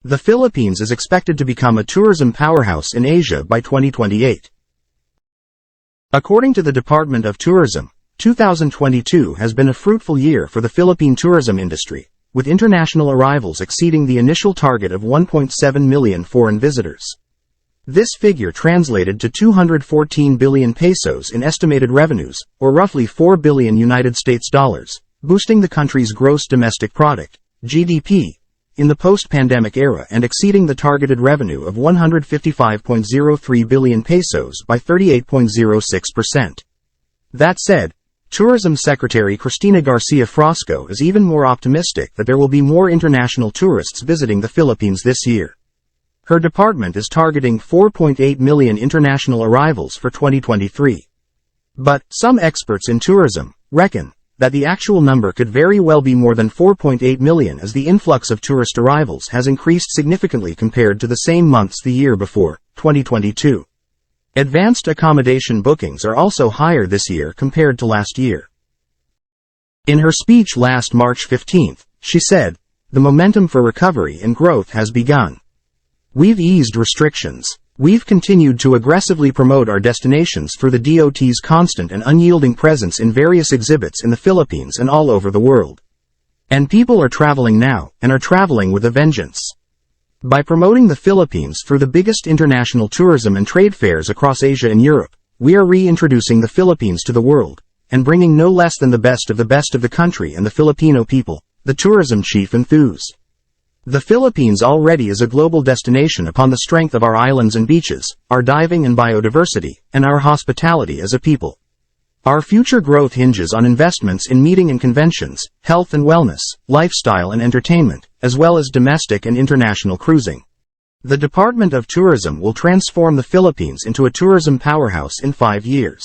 The Philippines is expected to become a tourism powerhouse in Asia by 2028. According to the Department of Tourism, 2022 has been a fruitful year for the Philippine tourism industry, with international arrivals exceeding the initial target of 1.7 million foreign visitors. This figure translated to 214 billion pesos in estimated revenues, or roughly $4 billion United States dollars, boosting the country's gross domestic product, GDP, in the post-pandemic era and exceeding the targeted revenue of 155.03 billion pesos by 38.06%. That said, Tourism Secretary Cristina Garcia Frasco is even more optimistic that there will be more international tourists visiting the Philippines this year. Her department is targeting 4.8 million international arrivals for 2023. But some experts in tourism reckon that the actual number could very well be more than 4.8 million, as the influx of tourist arrivals has increased significantly compared to the same months the year before, 2022. Advanced accommodation bookings are also higher this year compared to last year. In her speech last March 15, she said, "The momentum for recovery and growth has begun. We've eased restrictions. We've continued to aggressively promote our destinations through the DOT's constant and unyielding presence in various exhibits in the Philippines and all over the world. And people are traveling now, and are traveling with a vengeance. By promoting the Philippines through the biggest international tourism and trade fairs across Asia and Europe, we are reintroducing the Philippines to the world, and bringing no less than the best of the country and the Filipino people," the tourism chief enthused. "The Philippines already is a global destination upon the strength of our islands and beaches, our diving and biodiversity, and our hospitality as a people. Our future growth hinges on investments in meeting and conventions, health and wellness, lifestyle and entertainment, as well as domestic and international cruising. The Department of Tourism will transform the Philippines into a tourism powerhouse in 5 years."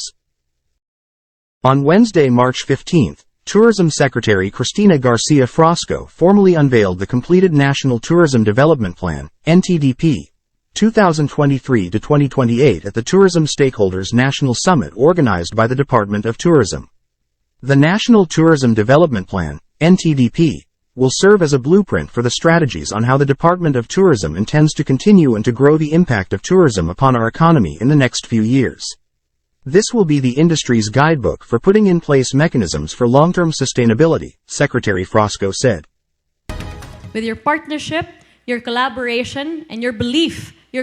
On Wednesday, March 15, Tourism Secretary Cristina Garcia Frasco formally unveiled the completed National Tourism Development Plan, NTDP, 2023 to 2028 at the Tourism Stakeholders National Summit organized by the Department of Tourism. The National Tourism Development Plan, NTDP, will serve as a blueprint for the strategies on how the Department of Tourism intends to continue and to grow the impact of tourism upon our economy in the next few years. This will be the industry's guidebook for putting in place mechanisms for long-term sustainability, Secretary Frasco said. With your partnership, your collaboration, and your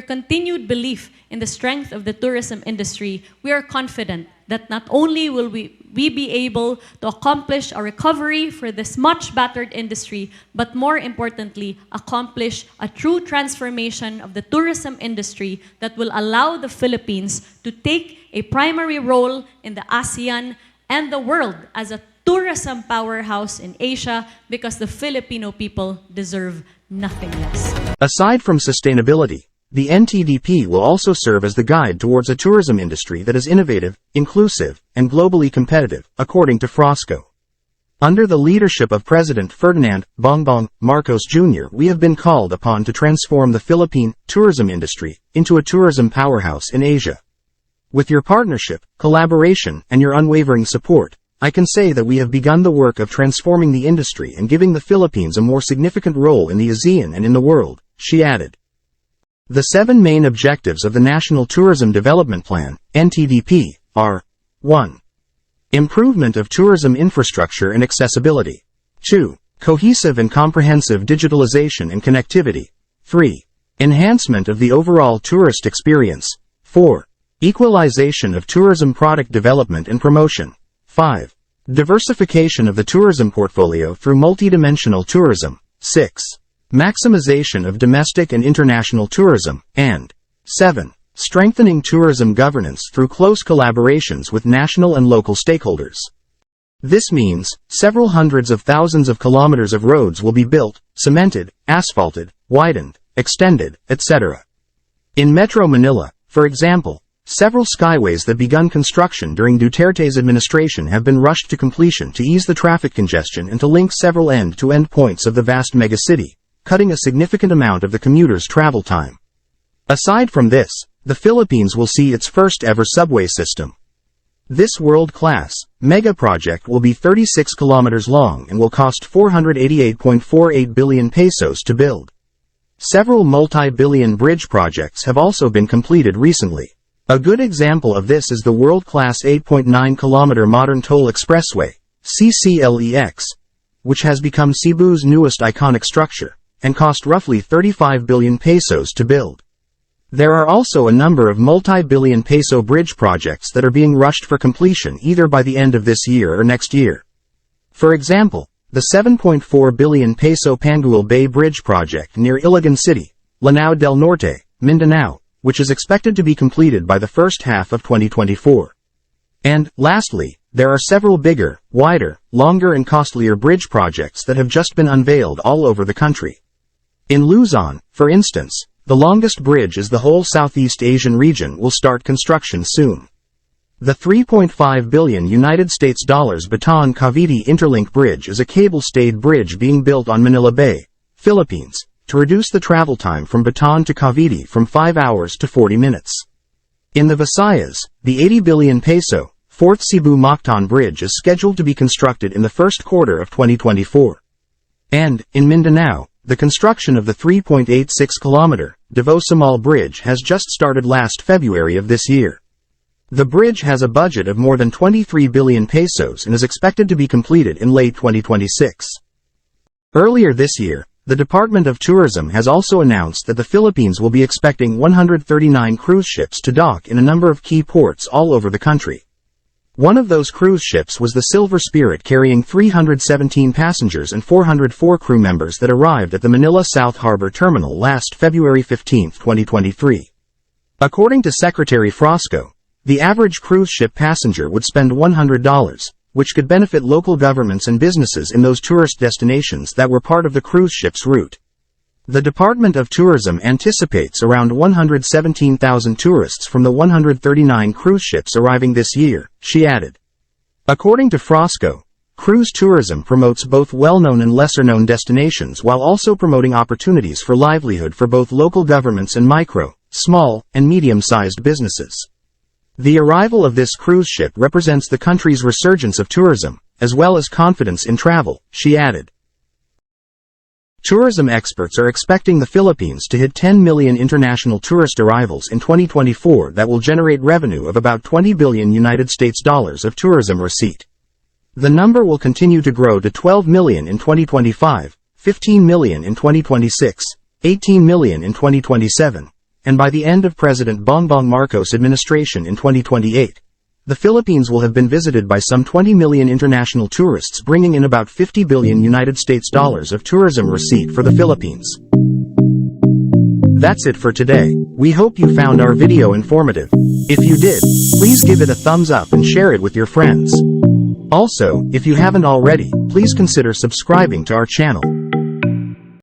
continued belief in the strength of the tourism industry, we are confident that not only will we be able to accomplish a recovery for this much battered industry, but more importantly, accomplish a true transformation of the tourism industry that will allow the Philippines to take a primary role in the ASEAN and the world as a tourism powerhouse in Asia, because the Filipino people deserve nothing less. Aside from sustainability, the NTDP will also serve as the guide towards a tourism industry that is innovative, inclusive, and globally competitive, according to Frasco. Under the leadership of President President Bongbong Marcos Jr., we have been called upon to transform the Philippine tourism industry into a tourism powerhouse in Asia. With your partnership, collaboration, and your unwavering support, I can say that we have begun the work of transforming the industry and giving the Philippines a more significant role in the ASEAN and in the world, she added. The 7 main objectives of the National Tourism Development Plan, NTDP, are 1. Improvement of tourism infrastructure and accessibility. 2. Cohesive and comprehensive digitalization and connectivity. 3. Enhancement of the overall tourist experience. 4. Equalization of tourism product development and promotion. 5. Diversification of the tourism portfolio through multidimensional tourism. 6. Maximization of domestic and international tourism. And 7. Strengthening tourism governance through close collaborations with national and local stakeholders. This means several hundreds of thousands of kilometers of roads will be built, cemented, asphalted, widened, extended, etc. In Metro Manila, for example, several skyways that begun construction during Duterte's administration have been rushed to completion to ease the traffic congestion and to link several end-to-end points of the vast megacity, cutting a significant amount of the commuter's travel time. Aside from this, the Philippines will see its first-ever subway system. This world-class, mega project will be 36 kilometers long and will cost 488.48 billion pesos to build. Several multi-billion bridge projects have also been completed recently. A good example of this is the world-class 8.9-kilometer modern toll expressway, CCLEX, which has become Cebu's newest iconic structure, and cost roughly 35 billion pesos to build. There are also a number of multi-billion peso bridge projects that are being rushed for completion either by the end of this year or next year. For example, the 7.4 billion peso Panguil Bay Bridge project near Iligan City, Lanao del Norte, Mindanao, which is expected to be completed by the first half of 2024. And, lastly, there are several bigger, wider, longer and costlier bridge projects that have just been unveiled all over the country. In Luzon, for instance, the longest bridge in the whole Southeast Asian region will start construction soon. The $3.5 billion United States Bataan-Cavite Interlink Bridge is a cable-stayed bridge being built on Manila Bay, Philippines, to reduce the travel time from Bataan to Cavite from 5 hours to 40 minutes. In the Visayas, the 80 billion peso, 4th Cebu-Mactan Bridge is scheduled to be constructed in the first quarter of 2024. And, in Mindanao, the construction of the 3.86-kilometer Davao-Samal Bridge has just started last February of this year. The bridge has a budget of more than 23 billion pesos and is expected to be completed in late 2026. Earlier this year, the Department of Tourism has also announced that the Philippines will be expecting 139 cruise ships to dock in a number of key ports all over the country. One of those cruise ships was the Silver Spirit, carrying 317 passengers and 404 crew members that arrived at the Manila South Harbor Terminal last February 15, 2023. According to Secretary Frasco, the average cruise ship passenger would spend $100, which could benefit local governments and businesses in those tourist destinations that were part of the cruise ship's route. The Department of Tourism anticipates around 117,000 tourists from the 139 cruise ships arriving this year, she added. According to Frasco, cruise tourism promotes both well-known and lesser-known destinations while also promoting opportunities for livelihood for both local governments and micro, small, and medium-sized businesses. The arrival of this cruise ship represents the country's resurgence of tourism, as well as confidence in travel, she added. Tourism experts are expecting the Philippines to hit 10 million international tourist arrivals in 2024 that will generate revenue of about 20 billion United States dollars of tourism receipt. The number will continue to grow to 12 million in 2025, 15 million in 2026, 18 million in 2027. And by the end of President Bongbong Marcos' administration in 2028, the Philippines will have been visited by some 20 million international tourists, bringing in about 50 billion United States dollars of tourism receipt for the Philippines. That's it for today. We hope you found our video informative. If you did, please give it a thumbs up and share it with your friends. Also, if you haven't already, please consider subscribing to our channel.